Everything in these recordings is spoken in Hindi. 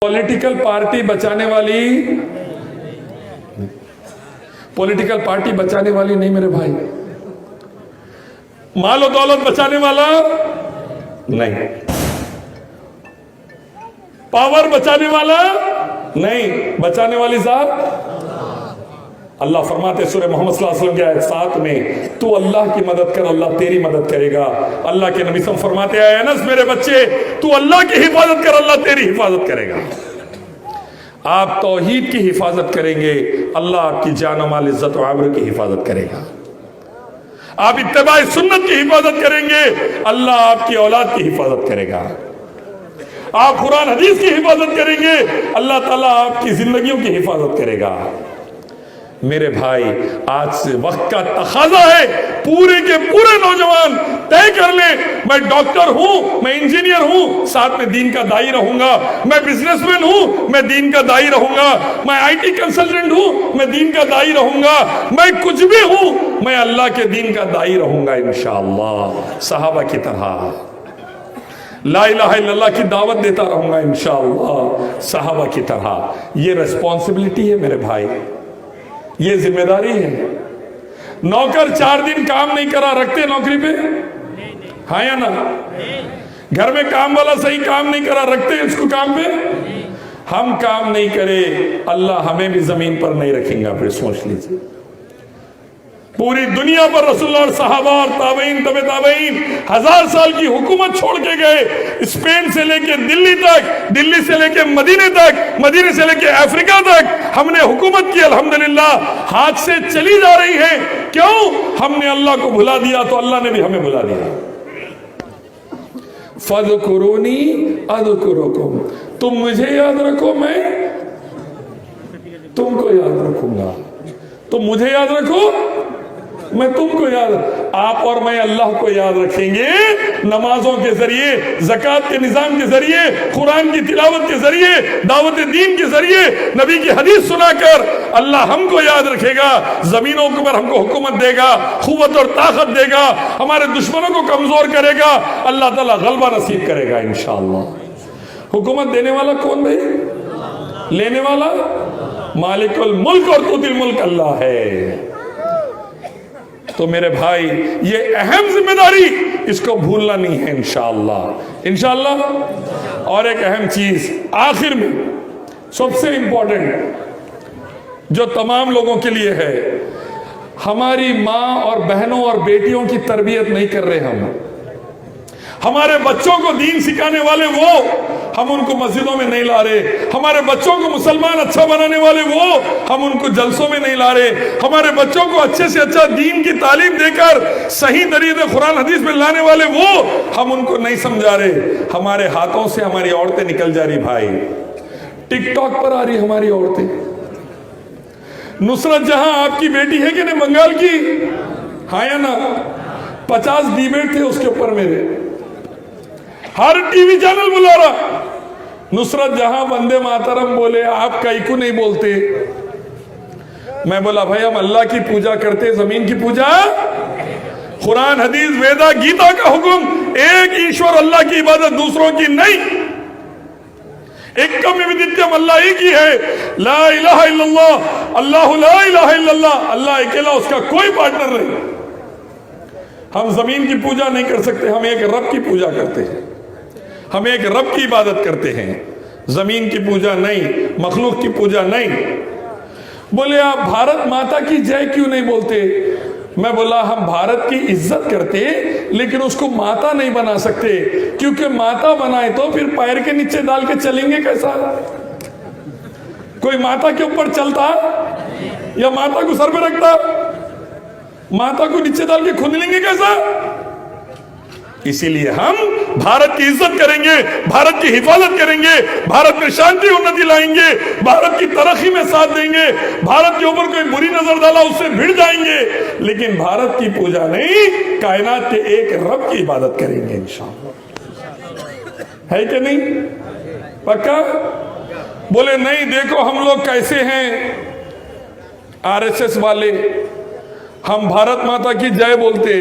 पॉलिटिकल पार्टी बचाने वाली नहीं मेरे भाई, मालो दौलत बचाने वाला नहीं, पावर बचाने वाला नहीं, बचाने वाली साहब अल्लाह फरमाते सूरह मोहम्मद सल्लल्लाहु अलैहि वसल्लम के आयत 7 में, तू अल्लाह की मदद कर अल्लाह तेरी मदद करेगा। अल्लाह के नबी सल्लल्लाहु अलैहि वसल्लम फरमाते हैं, अनस मेरे बच्चे तू अल्लाह की हिफाजत कर अल्लाह तेरी हिफाजत करेगा। आप तौहीद की हिफाजत करेंगे, अल्लाह आपकी जान माल इज्जत और आबरू की हिफाजत करेगा। आप इत्तिबा सुन्नत की हिफाजत करेंगे, अल्लाह आपकी औलाद की हिफाजत करेगा। आप कुरान हदीस की हिफाजत करेंगे, अल्लाह ताला आपकी जिंदगियों की हिफाजत करेगा। मेरे भाई आज से वक्त का तकाजा है, पूरे के पूरे नौजवान तय कर ले, मैं डॉक्टर हूं, मैं इंजीनियर हूं, साथ में दीन का दाई रहूंगा, मैं बिजनेसमैन हूं, मैं दीन का दाई रहूंगा, मैं आईटी कंसल्टेंट हूं, मैं दीन का दाई रहूंगा, मैं कुछ भी हूं, मैं अल्लाह के दीन का दाई रहूंगा इंशाअल्लाह। सहाबा की तरह ला इलाहा इल्लल्लाह की दावत देता रहूंगा इंशाअल्लाह, सहाबा की तरह। ये रिस्पॉन्सिबिलिटी है मेरे भाई, ये जिम्मेदारी है। नौकर 4 दिन काम नहीं करा, रखते नौकरी पे? हाँ या ना? घर में काम वाला सही काम नहीं करा, रखते इसको काम पे? हम काम नहीं करे, अल्लाह हमें भी जमीन पर नहीं रखेंगे। फिर सोच लीजिए, पूरी दुनिया पर रसूलुल्लाह और सहाबा और ताबईन तबे ताबईन 1000 साल की हुकूमत छोड़ के गए। स्पेन से लेके दिल्ली तक, दिल्ली से लेके मदीने तक, मदीने से लेके अफ्रीका तक हमने हुकूमत की, अल्हम्दुलिल्लाह हाथ से चली जा रही है। क्यों? हमने अल्लाह को भुला दिया तो अल्लाह ने भी हमें भुला दिया। फज़कुरूनी अज़कुरुकुम, तुम मुझे याद रखो, मैं तुमको याद रखूंगा। तुम मुझे याद रखो, मैं तुमको याद। आप और मैं अल्लाह को याद रखेंगे नमाजों के जरिए, ज़कात के निजाम के जरिए, कुरान की तिलावत के जरिए, दावत दीन के जरिए, नबी की हदीस सुनाकर अल्लाह हमको याद रखेगा। जमीनों के ऊपर हमको हुकूमत देगा, कुव्वत और ताकत देगा, हमारे दुश्मनों को कमजोर करेगा, अल्लाह ताला गलबा नसीब करेगा इंशाअल्लाह। हुकूमत देने वाला कौन भाई? लेने वाला मालिकुल मुल्क और तुतिल मुल्क अल्लाह है। तो मेरे भाई ये अहम जिम्मेदारी, इसको भूलना नहीं है इंशाअल्लाह, इंशाअल्लाह। और एक अहम चीज आखिर में, सबसे इंपॉर्टेंट जो तमाम लोगों के लिए है, हमारी माँ और बहनों और बेटियों की तरबियत नहीं कर रहे हम। हमारे बच्चों को दीन सिखाने वाले वो, हम उनको मस्जिदों में नहीं ला रहे। हमारे बच्चों को मुसलमान अच्छा बनाने वाले वो, हम उनको जलसों में नहीं ला रहे। हमारे बच्चों को अच्छे से अच्छा दीन की तालीम देकर सही तरीके कुरान हदीस में लाने वाले वो, हम उनको नहीं समझा रहे। हमारे हाथों से हमारी औरतें निकल जा रही भाई, टिकटॉक पर आ रही हमारी औरतें। नुसरत जहां आपकी बेटी है कि नहीं, बंगाल की? हाँ या ना? 50 डिबेट थे उसके ऊपर मेरे, हर टीवी चैनल बुला रहा। नुसरत जहां वंदे मातरम बोले, आप कई को नहीं बोलते। मैं बोला भाई हम अल्लाह की पूजा करते, जमीन की पूजा। कुरान हदीस वेदा गीता का हुक्म, एक ईश्वर अल्लाह की इबादत, दूसरों की नहीं। एकम विदित्यम, अल्लाह एक ही है। ला इलाहा इल्लल्लाह, अल्लाहु ला इलाहा इल्लल्लाह, अल्लाह अकेला, उसका कोई पार्टनर नहीं। हम जमीन की पूजा नहीं कर सकते, हम एक रब की पूजा करते हैं, हम एक रब की इबादत करते हैं, जमीन की पूजा नहीं, मखलूक की पूजा नहीं। बोले आप भारत माता की जय क्यों नहीं बोलते? मैं बोला हम भारत की इज्जत करते, लेकिन उसको माता नहीं बना सकते, क्योंकि माता बनाए तो फिर पैर के नीचे डाल के चलेंगे कैसा? कोई माता के ऊपर चलता या माता को सर पे रखता? माता को नीचे डाल के खुद लेंगे कैसा? इसीलिए हम भारत की इज्जत करेंगे, भारत की हिफाजत करेंगे, भारत में शांति उन्नति लाएंगे, भारत की तरक्की में साथ देंगे। भारत के ऊपर कोई बुरी नजर डाला उससे भिड़ जाएंगे, लेकिन भारत की पूजा नहीं, कायनात के एक रब की इबादत करेंगे इंशाअल्लाह। है कि नहीं? पक्का? बोले नहीं, देखो हम लोग कैसे हैं, आरएसएस वाले, हम भारत माता की जय बोलते।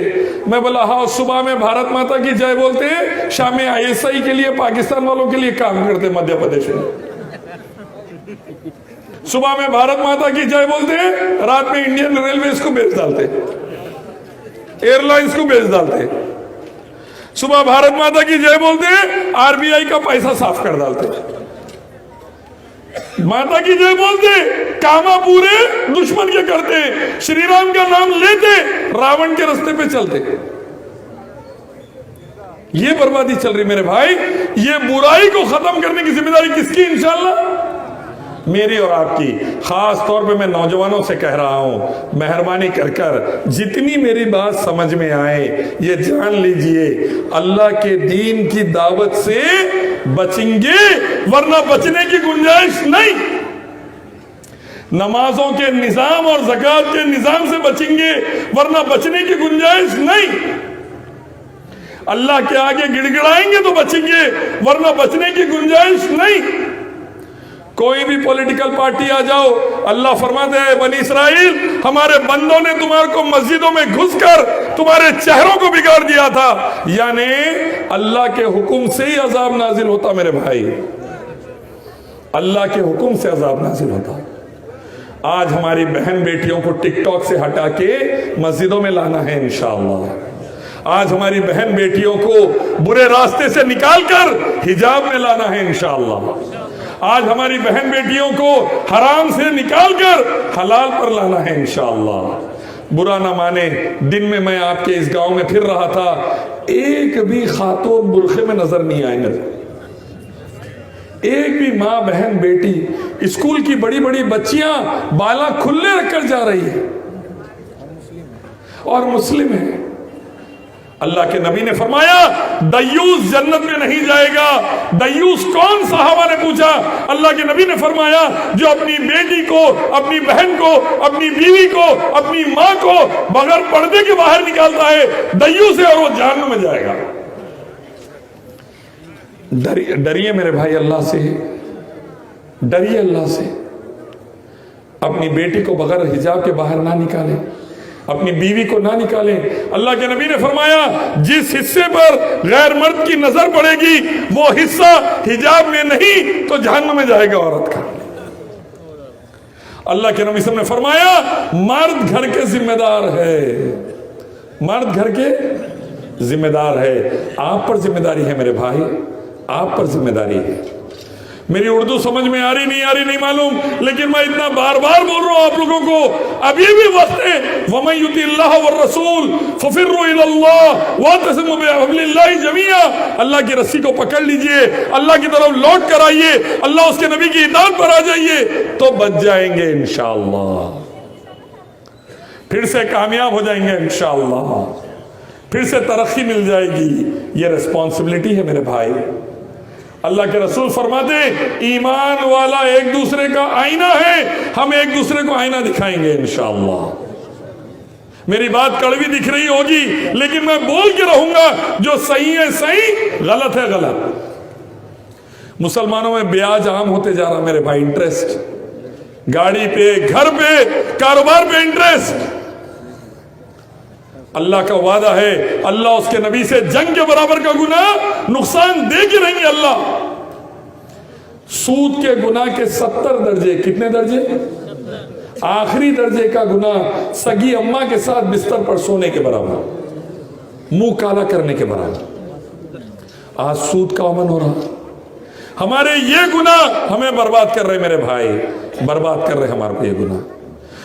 मैं बोला हाँ, सुबह में भारत माता की जय बोलते, शाम में आईएसआई के लिए, पाकिस्तान वालों के लिए काम करते मध्य प्रदेश में। सुबह में भारत माता की जय बोलते, रात में इंडियन रेलवेज को बेच डालते, एयरलाइंस को बेच डालते। सुबह भारत माता की जय बोलते, आरबीआई का पैसा साफ कर डालते। माता की जय बोलते, कामा पूरे दुश्मन के करते, श्री राम का नाम लेते, रावण के रास्ते पे चलते। ये बर्बादी चल रही मेरे भाई। ये बुराई को खत्म करने की जिम्मेदारी किसकी? इंशाअल्लाह मेरी और आपकी। खास तौर पे मैं नौजवानों से कह रहा हूं, मेहरबानी कर जितनी मेरी बात समझ में आए ये जान लीजिए, अल्लाह के दीन की दावत से बचेंगे, वरना बचने की गुंजाइश नहीं। नमाजों के निजाम और ज़कात के निजाम से बचेंगे, वरना बचने की गुंजाइश नहीं। अल्लाह के आगे गिड़गिड़ाएंगे तो बचेंगे, वरना बचने की गुंजाइश नहीं। कोई भी पॉलिटिकल पार्टी आ जाओ, अल्लाह फरमाते हैं बनी इस्राइल, हमारे बंदों ने तुम्हारे को मस्जिदों में घुसकर तुम्हारे चेहरों को बिगाड़ दिया था। यानी अल्लाह के हुक्म से ही अजाब नाजिल होता मेरे भाई, अल्लाह के हुक्म से अजाब नाजिल होता। आज हमारी बहन बेटियों को टिकटॉक से हटा के मस्जिदों में लाना है इंशाअल्लाह। आज हमारी बहन बेटियों को बुरे रास्ते से निकालकर हिजाब में लाना है इंशाअल्लाह। आज हमारी बहन बेटियों को हराम से निकालकर हलाल पर लाना है इंशाअल्लाह। बुरा ना माने, दिन में मैं आपके इस गांव में फिर रहा था, एक भी खातून बुरखे में नजर नहीं आए मेरे। एक भी माँ बहन बेटी, स्कूल की बड़ी बड़ी बच्चियां बाला खुले रखकर जा रही है और मुस्लिम है। अल्लाह के नबी ने फरमाया दयूस जन्नत में नहीं जाएगा। दयूस कौन? साहबा ने पूछा। अल्लाह के नबी ने फरमाया जो अपनी बेटी को, अपनी बहन को, अपनी बीवी को, अपनी माँ को बगैर पर्दे के बाहर निकालता है, दयूस है और वो जहन्नम में जाएगा। डरिए मेरे भाई अल्लाह से, डरिए अल्लाह से। अपनी बेटी को बगैर हिजाब के बाहर ना निकालें, अपनी बीवी को ना निकालें। अल्लाह के नबी ने फरमाया जिस हिस्से पर गैर मर्द की नजर पड़ेगी वो हिस्सा हिजाब में नहीं तो जहन्नम में जाएगा औरत का। अल्लाह के नबी ने फरमाया मर्द घर के जिम्मेदार है, मर्द घर के जिम्मेदार है। आप पर जिम्मेदारी है मेरे भाई, आप पर जिम्मेदारी है। मेरी उर्दू समझ में आ रही नहीं मालूम, लेकिन मैं इतना बार बार बोल रहा हूं आप लोगों को, अभी भी वक्त है। वमन युतिल्लाह व रसूल फफिर्रु इलल्लाह वातसिमु बिहब्लिल्लाहि जमीआ। अल्लाह की रस्सी को पकड़ लीजिए, अल्लाह की तरफ लौट कर आइए, अल्लाह उसके नबी की इताअत पर आ जाइए तो बच जाएंगे इंशाअल्लाह, फिर से कामयाब हो जाएंगे इंशाअल्लाह, फिर से तरक्की मिल जाएगी। ये रिस्पॉन्सिबिलिटी है मेरे भाई। अल्लाह के रसूल फरमाते ईमान वाला एक दूसरे का आईना है, हम एक दूसरे को आईना दिखाएंगे इंशाअल्लाह। मेरी बात कड़वी दिख रही होगी लेकिन मैं बोल के रहूंगा, जो सही है सही, गलत है गलत। मुसलमानों में ब्याज आम होते जा रहा मेरे भाई, इंटरेस्ट, गाड़ी पे, घर पे, कारोबार पे इंटरेस्ट। अल्लाह का वादा है, अल्लाह उसके नबी से जंग के बराबर का गुनाह नुकसान दे के रहेंगे अल्लाह। सूद के गुनाह के 70 दर्जे, कितने दर्जे? आखिरी दर्जे का गुनाह सगी अम्मा के साथ बिस्तर पर सोने के बराबर, मुंह काला करने के बराबर। आज सूद का अमन हो रहा, हमारे ये गुनाह हमें बर्बाद कर रहे मेरे भाई, बर्बाद कर रहे हमारे को ये गुनाह।